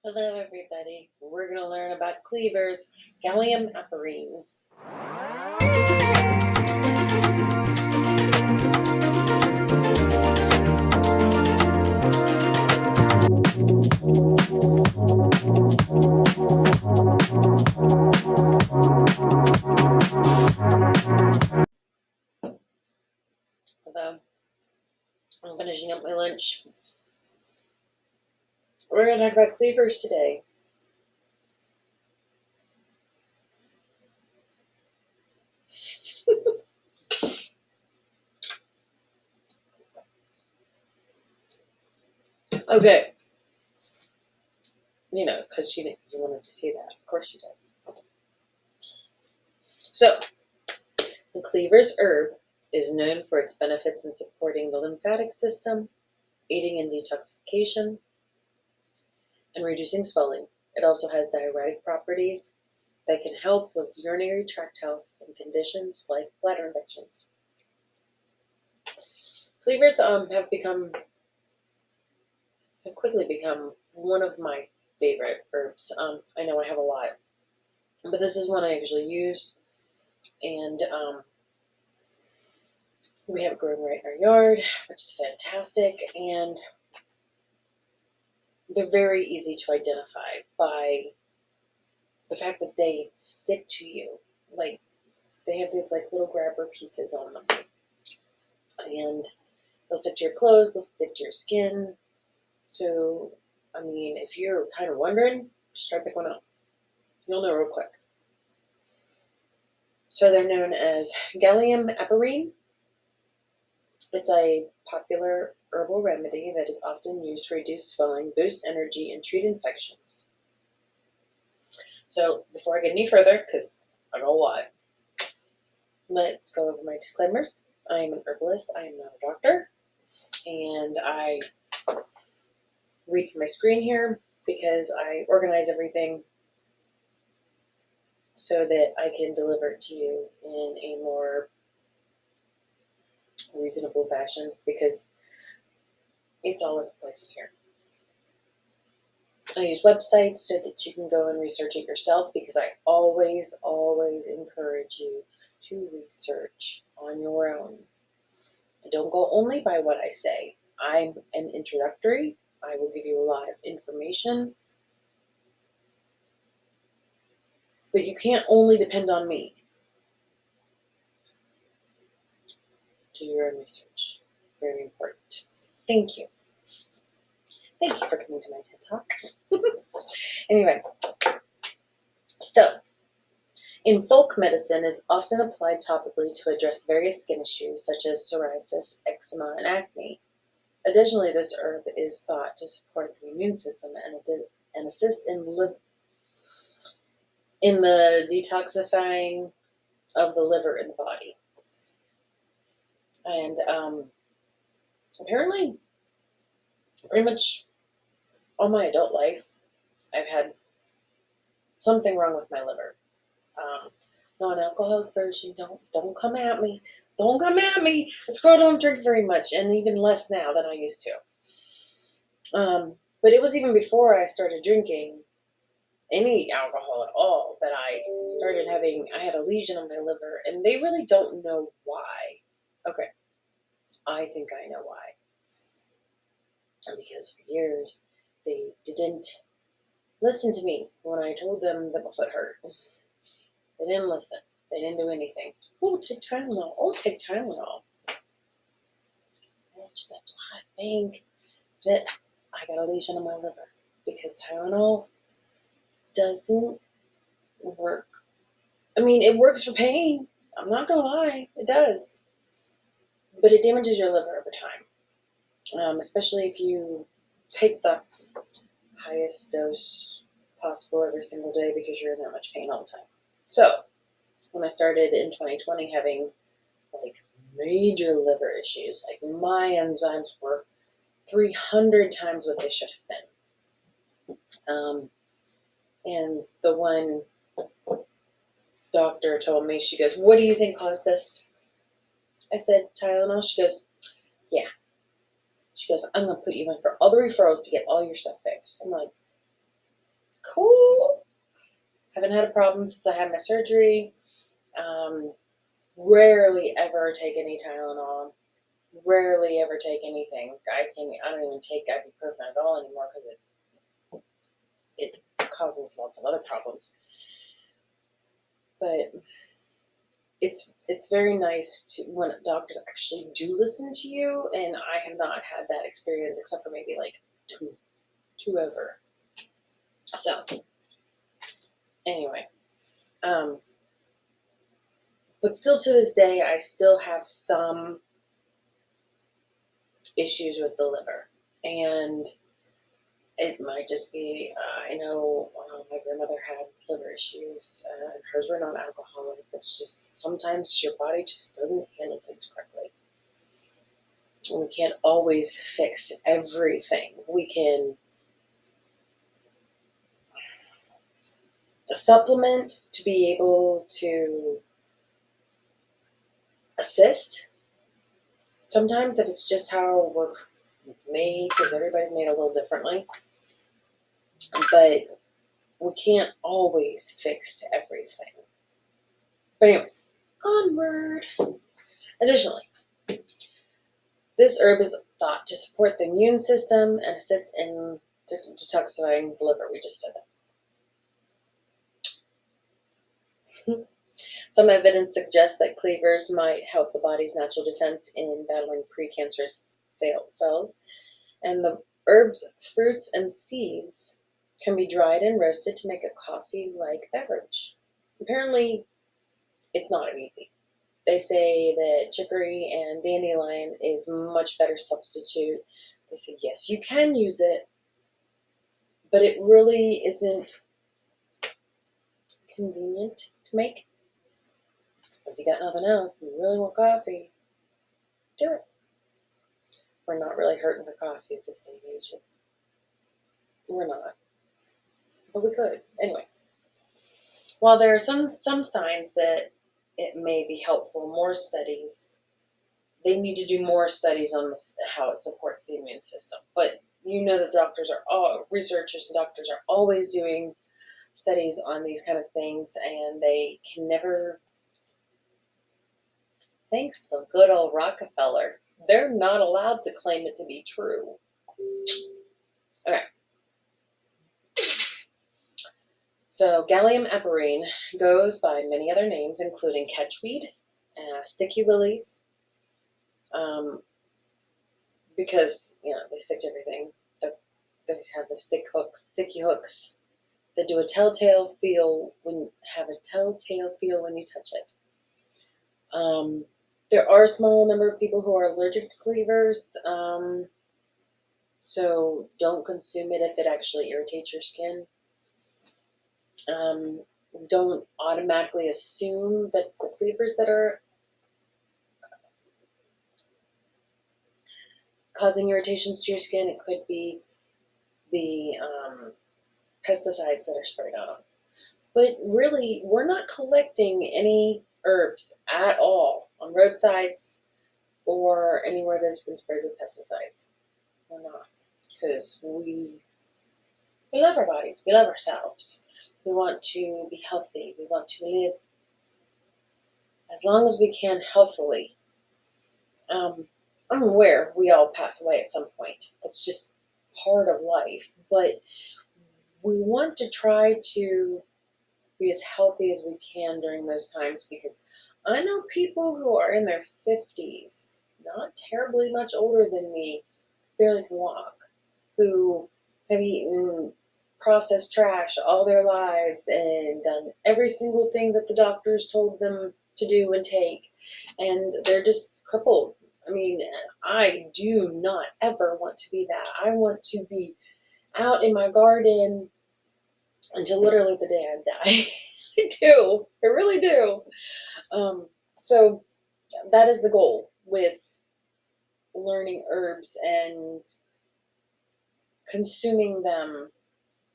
Hello, everybody. We're going to learn about Cleavers, Gallium Aparine. Although I'm finishing up my lunch, we're going to talk about Cleavers today. Okay. Because you wanted to see that. Of course you did. So, the Cleavers herb is known for its benefits in supporting the lymphatic system, aiding in detoxification, and reducing swelling. It also has diuretic properties that can help with urinary tract health and conditions like bladder infections. Cleavers have quickly become one of my favorite herbs. I know I have a lot, but this is one I actually use, and we have it growing right in our yard, which is fantastic, and they're very easy to identify by the fact that they stick to you. Like, they have these little grabber pieces on them, and they'll stick to your clothes, they'll stick to your skin. So, if you're kind of wondering, just try to pick one up. You'll know real quick. So they're known as Gallium Aparine. It's a popular herbal remedy that is often used to reduce swelling, boost energy, and treat infections. So before I get any further, because I got a lot, let's go over my disclaimers. I am an herbalist. I am not a doctor. And I read from my screen here because I organize everything so that I can deliver it to you in a more reasonable fashion, because it's all over the place in here. I use websites so that you can go and research it yourself, because I always, always encourage you to research on your own. Don't go only by what I say. I'm an introductory. I will give you a lot of information, but you can't only depend on me. Do your own research. Very important. Thank you. Thank you for coming to my TED Talk. Anyway, so in folk medicine is often applied topically to address various skin issues such as psoriasis, eczema, and acne. Additionally, this herb is thought to support the immune system and assist in the detoxifying of the liver in the body. And apparently, pretty much all my adult life, I've had something wrong with my liver. Non-alcoholic version, don't come at me. Don't come at me. This girl don't drink very much, and even less now than I used to. But it was even before I started drinking any alcohol at all that I had a lesion on my liver, and they really don't know why. Okay, I think I know why. Because for years, they didn't listen to me when I told them that my foot hurt. They didn't listen. They didn't do anything. Oh, take Tylenol. Oh, take Tylenol. Bitch, that's why I think that I got a lesion on my liver. Because Tylenol doesn't work. It works for pain. I'm not going to lie. It does. But it damages your liver over time. Especially if you take the highest dose possible every single day, because you're in that much pain all the time. So, when I started in 2020 having major liver issues, my enzymes were 300 times what they should have been. And the one doctor told me, she goes, "What do you think caused this?" I said, "Tylenol." She goes, "Yeah." She goes, "I'm going to put you in for all the referrals to get all your stuff fixed." I'm like, cool. Haven't had a problem since I had my surgery. Um, Rarely ever take any Tylenol. Rarely ever take anything. I don't even take ibuprofen at all anymore because it causes lots of other problems. But it's very nice to when doctors actually do listen to you, and I have not had that experience except for maybe like two ever. So anyway, um, but still to this day, I still have some issues with the liver, and it might just be, I know my grandmother had liver issues, and hers were not alcoholic. It's just sometimes your body just doesn't handle things correctly. We can't always fix everything. We can supplement to be able to assist. Sometimes if it's just how we're made, because everybody's made a little differently, but we can't always fix everything. But anyways, onward. Additionally, this herb is thought to support the immune system and assist in detoxifying the liver. We just said that. Some evidence suggests that cleavers might help the body's natural defense in battling precancerous cells, and the herb's fruits and seeds can be dried and roasted to make a coffee-like beverage. Apparently, it's not easy. They say that chicory and dandelion is a much better substitute. They say, yes, you can use it, but it really isn't convenient to make. If you got nothing else and you really want coffee, do it. We're not really hurting for coffee at this day and age. We're not, but we could. Anyway, while there are some signs that it may be helpful, more studies, they need to do more studies on how it supports the immune system. But you know that researchers and doctors are always doing studies on these kind of things, and they can never, thanks to good old Rockefeller, they're not allowed to claim it to be true. Okay. So Gallium Aparine goes by many other names, including catchweed, sticky willies, because they stick to everything. They have the sticky hooks that do a telltale feel when you touch it. There are a small number of people who are allergic to cleavers, so don't consume it if it actually irritates your skin. Don't automatically assume that it's the cleavers that are causing irritations to your skin. It could be the pesticides that are sprayed on them. But really, we're not collecting any herbs at all on roadsides or anywhere that's been sprayed with pesticides. We're not, because we love our bodies, we love ourselves. We want to be healthy. We want to live as long as we can healthily. I'm aware we all pass away at some point. That's just part of life. But we want to try to be as healthy as we can during those times, because I know people who are in their 50s, not terribly much older than me, barely can walk, who have eaten processed trash all their lives and done every single thing that the doctors told them to do and take, and they're just crippled. I mean, I do not ever want to be that. I want to be out in my garden until literally the day I die. I do. I really do. So that is the goal with learning herbs and consuming them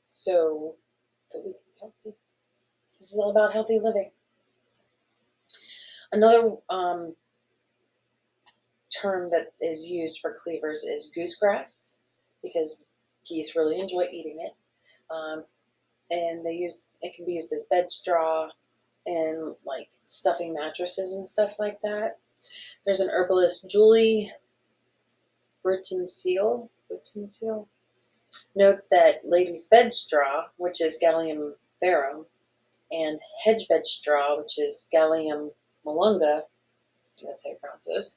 so that we can be healthy. This is all about healthy living. Another term that is used for cleavers is goosegrass, because geese really enjoy eating it. and it can be used as bed straw and like stuffing mattresses and stuff like that. There's an herbalist, Julie Burton-Seal, notes that ladies' bed straw, which is Gallium verum, and hedge bed straw, which is Gallium malunga, that's how you pronounce those,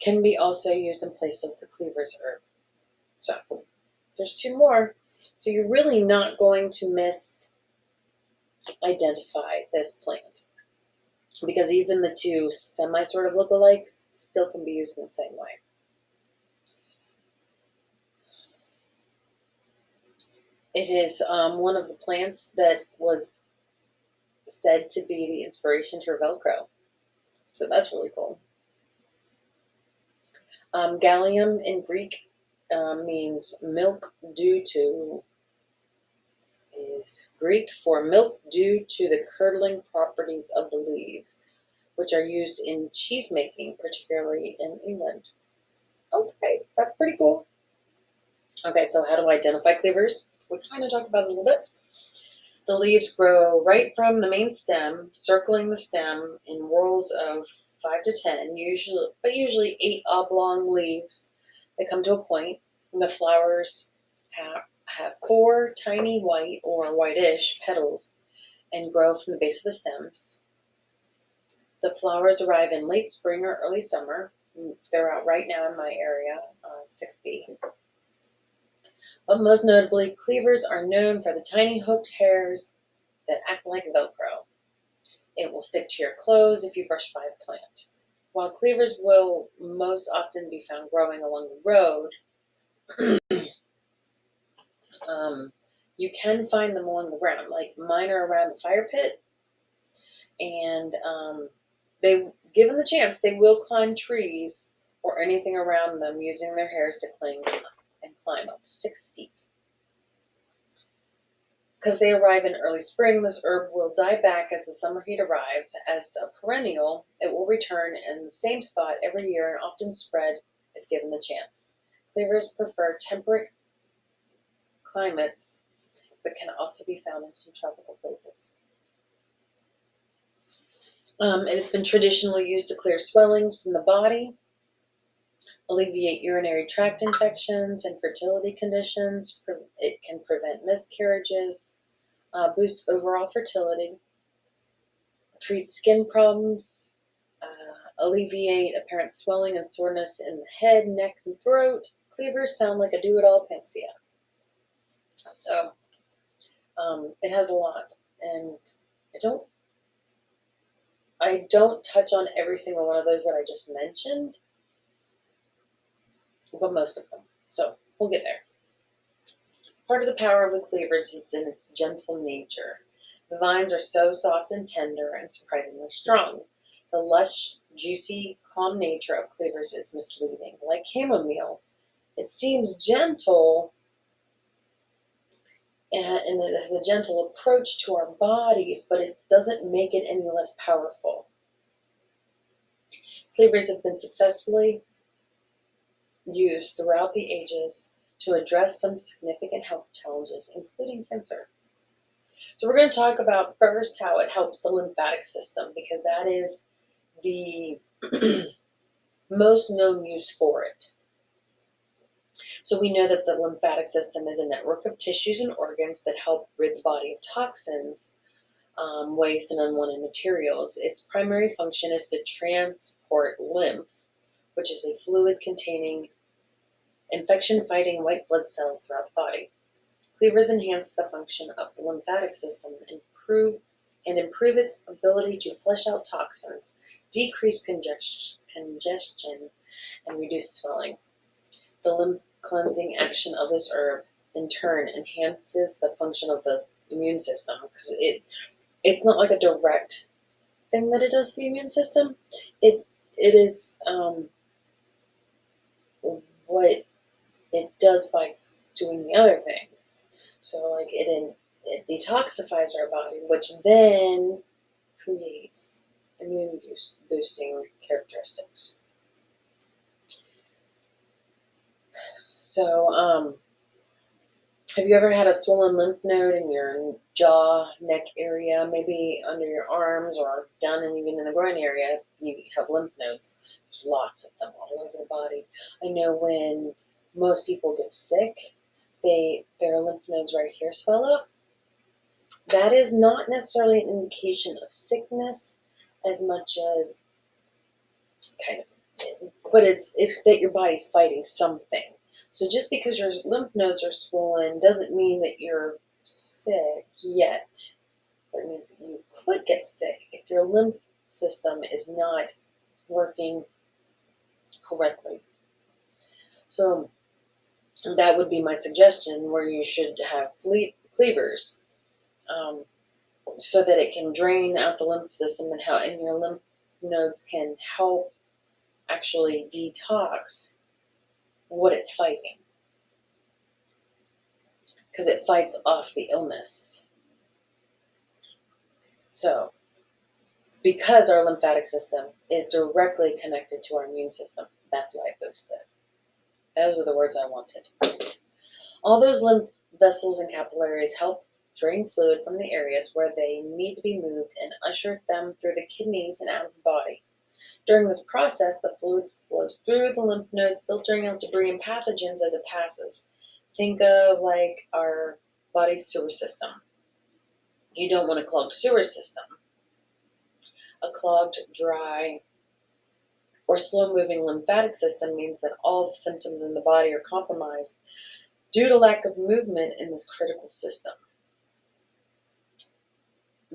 can be also used in place of the Cleavers herb. So there's two more. So you're really not going to misidentify this plant, because even the two semi sort of lookalikes still can be used in the same way. It is one of the plants that was said to be the inspiration for Velcro. So that's really cool. Gallium in Greek means milk due to, is Greek for milk due to the curdling properties of the leaves, which are used in cheese making, particularly in England. Okay, that's pretty cool. Okay, so how to identify cleavers? We kind of talked about it a little bit. The leaves grow right from the main stem, circling the stem in whorls of 5 to 10, usually 8 oblong leaves that come to a point. And the flowers have 4 tiny white or whitish petals and grow from the base of the stems. The flowers arrive in late spring or early summer. They're out right now in my area, 6B. But most notably, cleavers are known for the tiny hooked hairs that act like Velcro. It will stick to your clothes if you brush by the plant. While cleavers will most often be found growing along the road, you can find them along the ground. Like mine are around the fire pit, and they, given the chance, they will climb trees or anything around them using their hairs to cling and climb up to 6 feet. Because they arrive in early spring, this herb will die back as the summer heat arrives. As a perennial, it will return in the same spot every year and often spread if given the chance. Cleavers prefer temperate climates, but can also be found in some tropical places. It has been traditionally used to clear swellings from the body, alleviate urinary tract infections and fertility conditions. It can prevent miscarriages, boost overall fertility, treat skin problems, alleviate apparent swelling and soreness in the head, neck, and throat. Cleavers sound like a do-it-all panacea. So it has a lot, and I don't touch on every single one of those that I just mentioned, but most of them. So we'll get there. Part of the power of the cleavers is in its gentle nature. The vines are so soft and tender and surprisingly strong. The lush, juicy, calm nature of cleavers is misleading. Like chamomile, it seems gentle, and it has a gentle approach to our bodies, but it doesn't make it any less powerful. Cleavers have been successfully used throughout the ages to address some significant health challenges, including cancer. So we're going to talk about first how it helps the lymphatic system, because that is the most known use for it. So we know that the lymphatic system is a network of tissues and organs that help rid the body of toxins, waste, and unwanted materials. Its primary function is to transport lymph, which is a fluid containing infection-fighting white blood cells throughout the body. Cleavers enhance the function of the lymphatic system, improve its ability to flush out toxins, decrease congestion, and reduce swelling. The lymph cleansing action of this herb, in turn, enhances the function of the immune system, because it's not like a direct thing that it does to the immune system. It is what it does by doing the other things. So like it detoxifies our body, which then creates immune boosting characteristics. So Have you ever had a swollen lymph node in your jaw, neck area, maybe under your arms or down and even in the groin area? You have lymph nodes. There's lots of them all over the body. I know when most people get sick, their lymph nodes right here swell up. That is not necessarily an indication of sickness as much as kind of, but it's that your body's fighting something. So just because your lymph nodes are swollen doesn't mean that you're sick yet, but it means that you could get sick if your lymph system is not working correctly. So that would be my suggestion, where you should have cleavers, so that it can drain out the lymph system, and your lymph nodes can help actually detox what it's fighting, because it fights off the illness. So, because our lymphatic system is directly connected to our immune system, that's why it boosts it. Those are the words I wanted. All those lymph vessels and capillaries help drain fluid from the areas where they need to be moved and usher them through the kidneys and out of the body. During this process, the fluid flows through the lymph nodes, filtering out debris and pathogens as it passes. Think of like our body's sewer system. You don't want a clogged sewer system. A clogged, dry, or slow-moving lymphatic system means that all the symptoms in the body are compromised due to lack of movement in this critical system.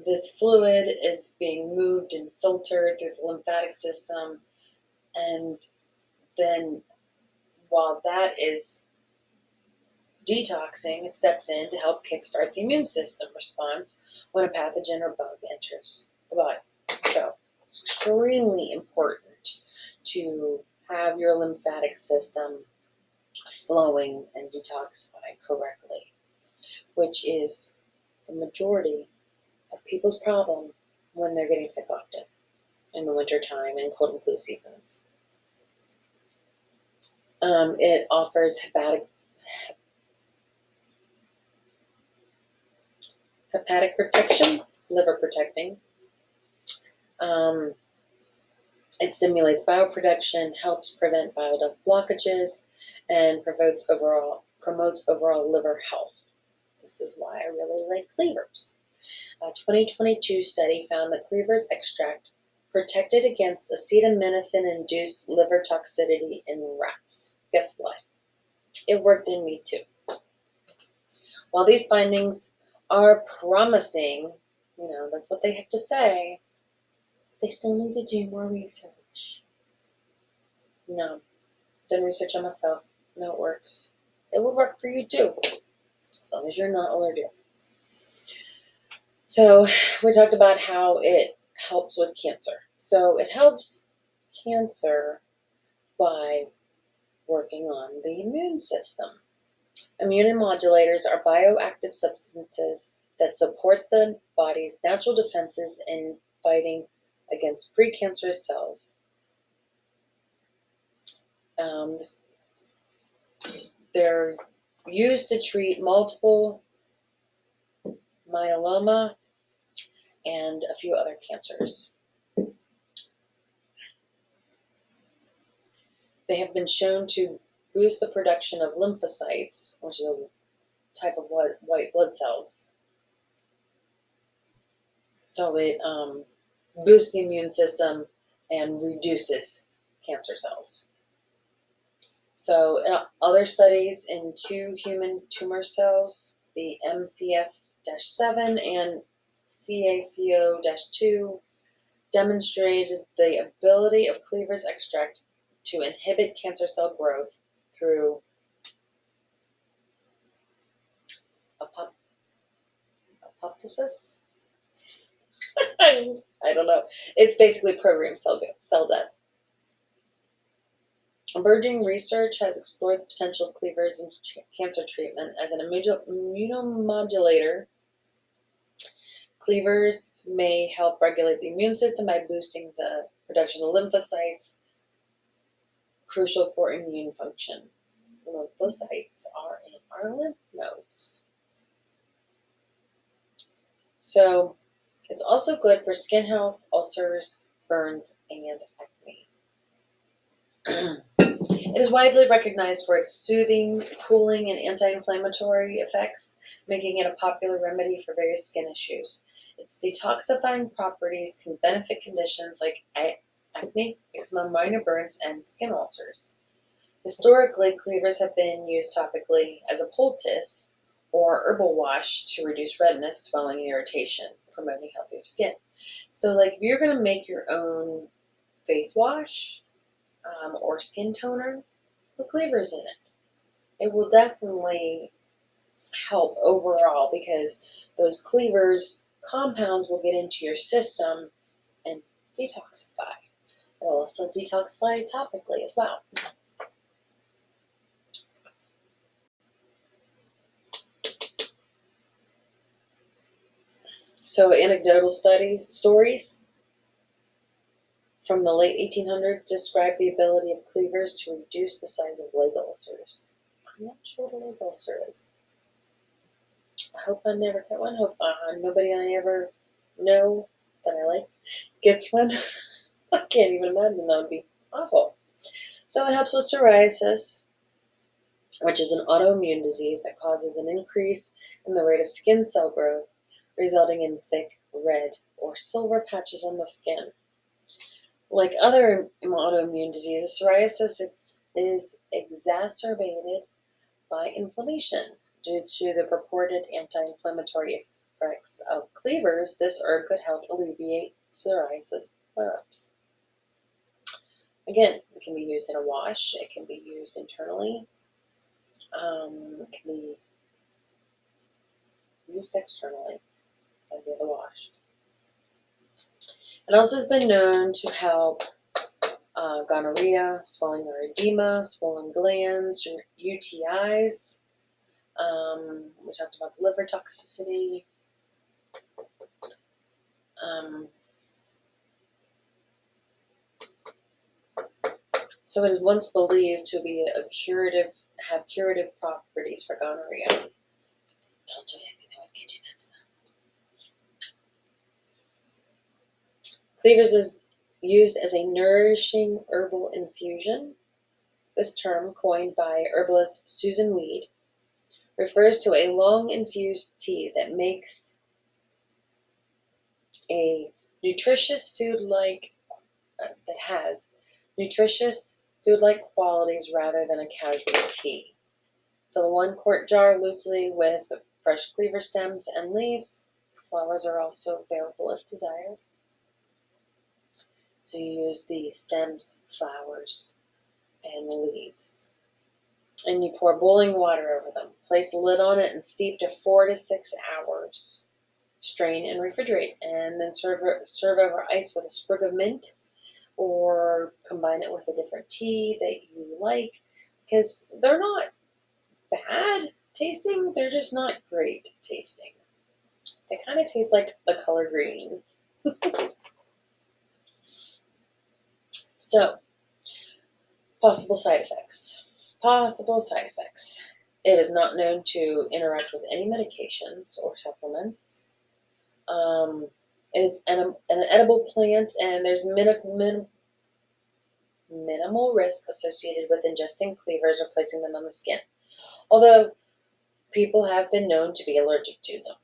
This fluid is being moved and filtered through the lymphatic system, and then while that is detoxing, it steps in to help kickstart the immune system response when a pathogen or bug enters the body. So it's extremely important to have your lymphatic system flowing and detoxifying correctly, which is the majority of people's problem when they're getting sick often in the wintertime and cold and flu seasons. It offers hepatic protection, liver protecting. It stimulates bioproduction, helps prevent bile duct blockages, and promotes overall liver health. This is why I really like Cleavers. A 2022 study found that Cleavers extract protected against acetaminophen-induced liver toxicity in rats. Guess what? It worked in me too. While these findings are promising, that's what they have to say, they still need to do more research. No, done research on myself. No, it works. It would work for you too, as long as you're not allergic. So we talked about how it helps with cancer. So it helps cancer by working on the immune system. Immunomodulators are bioactive substances that support the body's natural defenses in fighting against precancerous cells. They're used to treat multiple myeloma and a few other cancers. They have been shown to boost the production of lymphocytes, which is a type of white blood cells. So it boosts the immune system and reduces cancer cells. So other studies in 2 human tumor cells, the MCF-7 and CACO-2, demonstrated the ability of Cleavers extract to inhibit cancer cell growth through apoptosis. I don't know. It's basically programmed cell death. Emerging research has explored the potential of Cleavers in cancer treatment as an immunomodulator. Cleavers may help regulate the immune system by boosting the production of lymphocytes, crucial for immune function. Lymphocytes are in our lymph nodes. So it's also good for skin health, ulcers, burns, and acne. It is widely recognized for its soothing, cooling, and anti-inflammatory effects, making it a popular remedy for various skin issues. Its detoxifying properties can benefit conditions like acne, eczema, minor burns, and skin ulcers. Historically, cleavers have been used topically as a poultice or herbal wash to reduce redness, swelling, and irritation, promoting healthier skin. So, like, if you're going to make your own face wash or skin toner, put cleavers in it. It will definitely help overall because those cleavers compounds will get into your system and detoxify. It'll also detoxify topically as well. So anecdotal stories from the late 1800s describe the ability of cleavers to reduce the size of leg ulcers. I'm not sure what a leg ulcer is. I hope I never get one. Hope nobody I ever know that I like gets one. I can't even imagine. That would be awful. So it helps with psoriasis, which is an autoimmune disease that causes an increase in the rate of skin cell growth, resulting in thick red or silver patches on the skin. Like other autoimmune diseases, psoriasis is exacerbated by inflammation. Due to the purported anti-inflammatory effects of cleavers, this herb could help alleviate psoriasis flare-ups. Again, it can be used in a wash. It can be used internally. It can be used externally, like the wash. It also has been known to help gonorrhea, swelling or edema, swollen glands, UTIs. We talked about the liver toxicity. So it is once believed to be have curative properties for gonorrhea. Don't do anything that would get you that stuff. Cleavers is used as a nourishing herbal infusion. This term, coined by herbalist Susan Weed, refers to a long infused tea that makes a nutritious food like that has nutritious food-like qualities rather than a casual tea. Fill a 1-quart jar loosely with fresh cleaver stems and leaves. Flowers are also available if desired. So you use the stems, flowers, and leaves. And you pour boiling water over them. Place a lid on it and steep to 4 to 6 hours. Strain and refrigerate, and then serve over ice with a sprig of mint, or combine it with a different tea that you like, because they're not bad tasting, they're just not great tasting. They kind of taste like the color green. So, possible side effects. It is not known to interact with any medications or supplements. It is an edible plant, and there's minimal risk associated with ingesting cleavers or placing them on the skin, although people have been known to be allergic to them.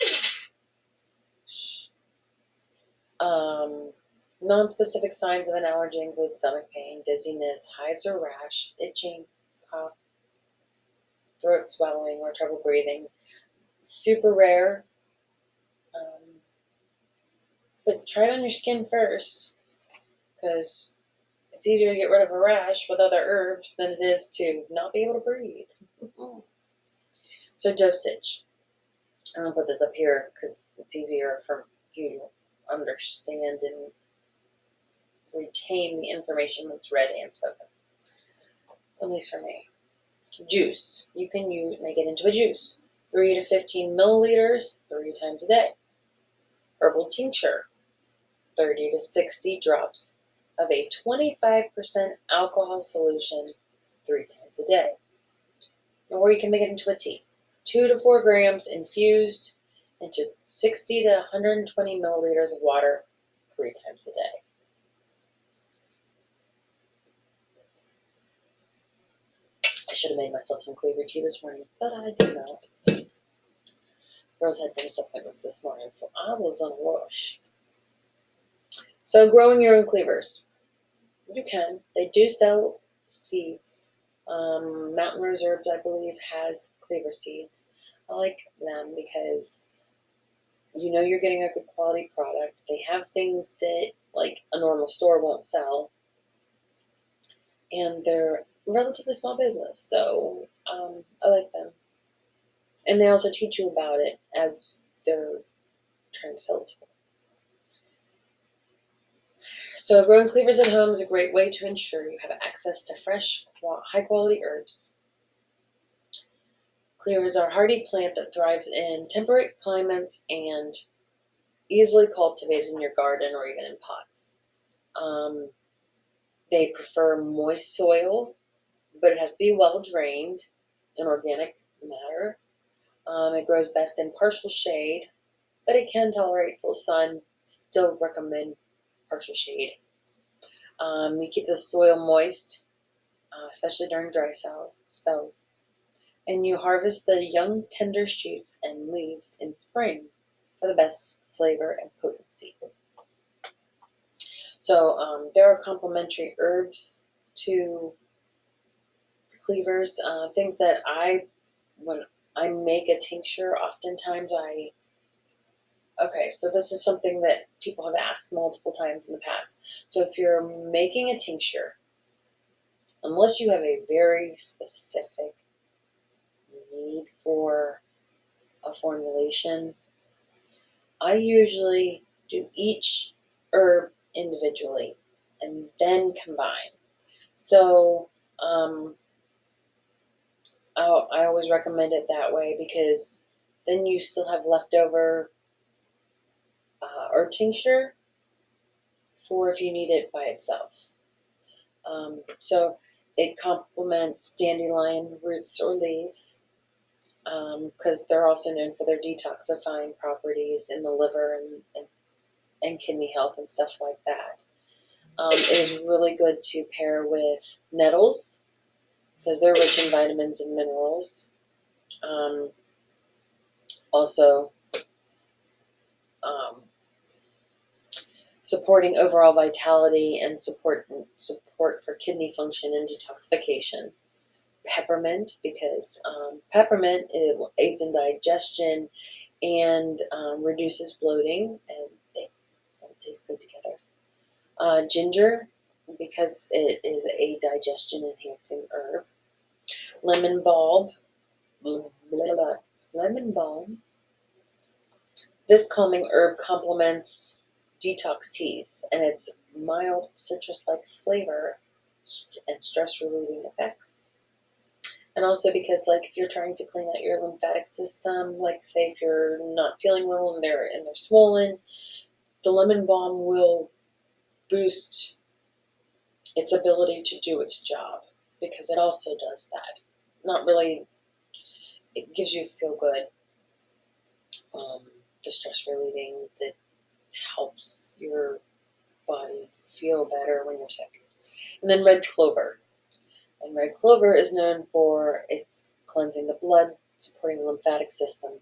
Non-specific signs of an allergy include stomach pain, dizziness, hives or rash, itching, cough, throat swelling, or trouble breathing. Super rare, but try it on your skin first, because it's easier to get rid of a rash with other herbs than it is to not be able to breathe. So dosage. I'm going to put this up here because it's easier for you to understand and retain the information that's read and spoken, at least for me. Juice. You can make it into a juice. 3 to 15 milliliters 3 times a day. Herbal tincture. 30 to 60 drops of a 25% alcohol solution 3 times a day. Or you can make it into a tea. 2 to 4 grams infused into 60 to 120 milliliters of water 3 times a day. I should have made myself some Cleaver tea this morning, but I did not. Girls had dentist appointments this morning, so I was on a rush. So growing your own Cleavers. You can. They do sell seeds. Mountain Rose Herbs, I believe, has Cleaver seeds. I like them because you know you're getting a good quality product. They have things that like a normal store won't sell, and they're a relatively small business, so I like them. And they also teach you about it as they're trying to sell it to you. So growing Cleavers at home is a great way to ensure you have access to fresh, high-quality herbs. Cleavers are a hardy plant that thrives in temperate climates and easily cultivated in your garden or even in pots. They prefer moist soil, but it has to be well drained in organic matter. It grows best in partial shade, but it can tolerate full sun. Still recommend partial shade. You keep the soil moist, especially during dry spells. And you harvest the young tender shoots and leaves in spring for the best flavor and potency. So there are complementary herbs to Cleavers, things that when I make a tincture, oftentimes okay, so this is something that people have asked multiple times in the past. So if you're making a tincture, unless you have a very specific need for a formulation, I usually do each herb individually and then combine. So I always recommend it that way because then you still have leftover herb tincture for if you need it by itself. So it complements dandelion roots or leaves because they're also known for their detoxifying properties in the liver and kidney health and stuff like that. It is really good to pair with nettles because they're rich in vitamins and minerals. Also, um, supporting overall vitality and support for kidney function and detoxification. Peppermint, because peppermint aids in digestion and reduces bloating, and they taste good together. Ginger, because it is a digestion enhancing herb. Lemon balm, blah, blah, blah, lemon balm. This calming herb complements detox teas, and its mild citrus-like flavor and stress-relieving effects. And also because, like, if you're trying to clean out your lymphatic system, like, say, if you're not feeling well and they're swollen, the lemon balm will boost its ability to do its job because it also does that. Not really, it gives you a feel good, the stress relieving that helps your body feel better when you're sick. And then red clover. And red clover is known for its cleansing the blood, supporting the lymphatic system.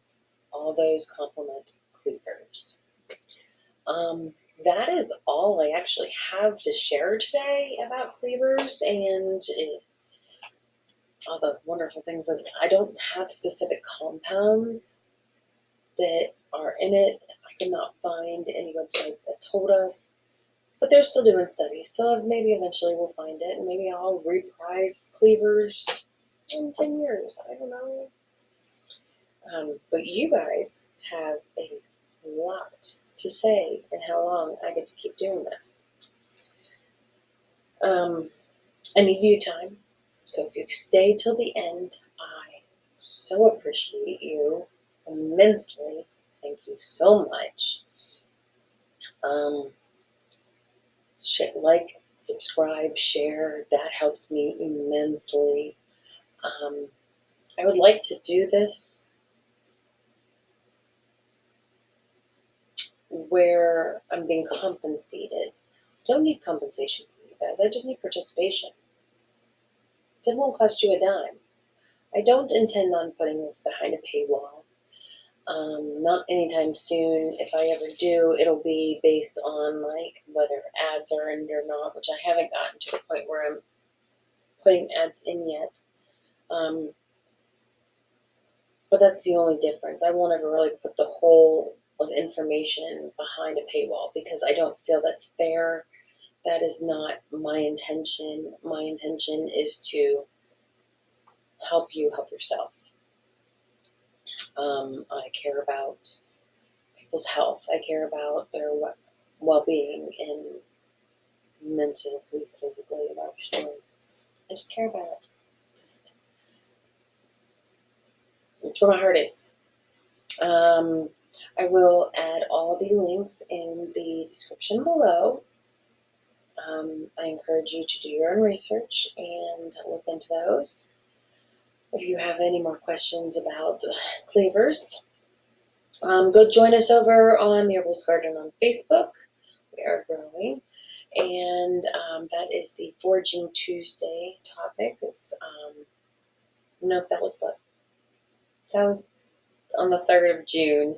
All those complement Cleavers. That is all I actually have to share today about Cleavers and all the wonderful things that I don't have specific compounds that are in it. I could not find any websites that told us, but they're still doing studies, so maybe eventually we'll find it, and maybe I'll reprise Cleavers in 10 years. I don't know. But you guys have a lot to say and how long I get to keep doing this. I need view time, so if you've stayed till the end, I so appreciate you immensely. Thank you so much. Like, subscribe, share. That helps me immensely. I would like to do this where I'm being compensated. I don't need compensation from you guys. I just need participation. It won't cost you a dime. I don't intend on putting this behind a paywall. Not anytime soon. If I ever do, it'll be based on like whether ads are in or not, which I haven't gotten to the point where I'm putting ads in yet. But that's the only difference. I won't ever really put the whole of information behind a paywall because I don't feel that's fair. That is not my intention. My intention is to help you help yourself. I care about people's health. I care about their well-being and mentally, physically, emotionally. I just care about it. Just it's where my heart is. I will add all the links in the description below. I encourage you to do your own research and look into those. If you have any more questions about cleavers, go join us over on the Herbalist Garden on Facebook. We are growing. And that is the Foraging Tuesday topic. Nope, that was on the 3rd of June.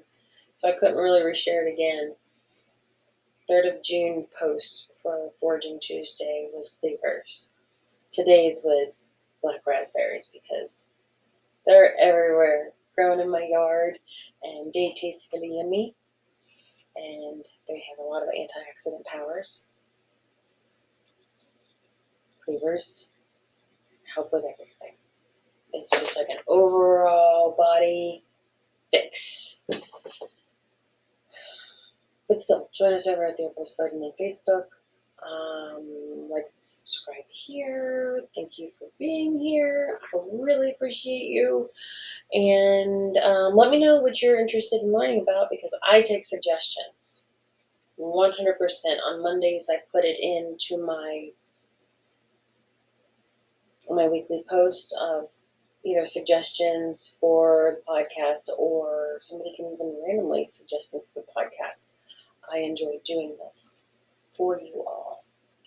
So I couldn't really reshare it again. 3rd of June post for Foraging Tuesday was cleavers. Today's was black raspberries because they're everywhere, growing in my yard, and they taste really yummy, and they have a lot of antioxidant powers. Cleavers help with everything. It's just like an overall body fix. But still, join us over at the Herbalist Garden on Facebook. Like and subscribe here. Thank you for being here. I really appreciate you. And let me know what you're interested in learning about because I take suggestions. 100%. On Mondays, I put it into my weekly post of either suggestions for the podcast or somebody can even randomly suggest things to the podcast. I enjoy doing this for you all.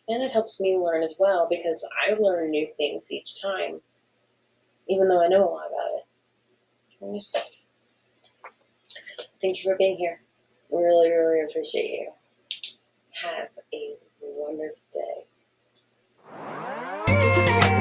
And it helps me learn as well because I learn new things each time, even though I know a lot about it. New stuff. Thank you for being here. Really, really appreciate you. Have a wonderful day.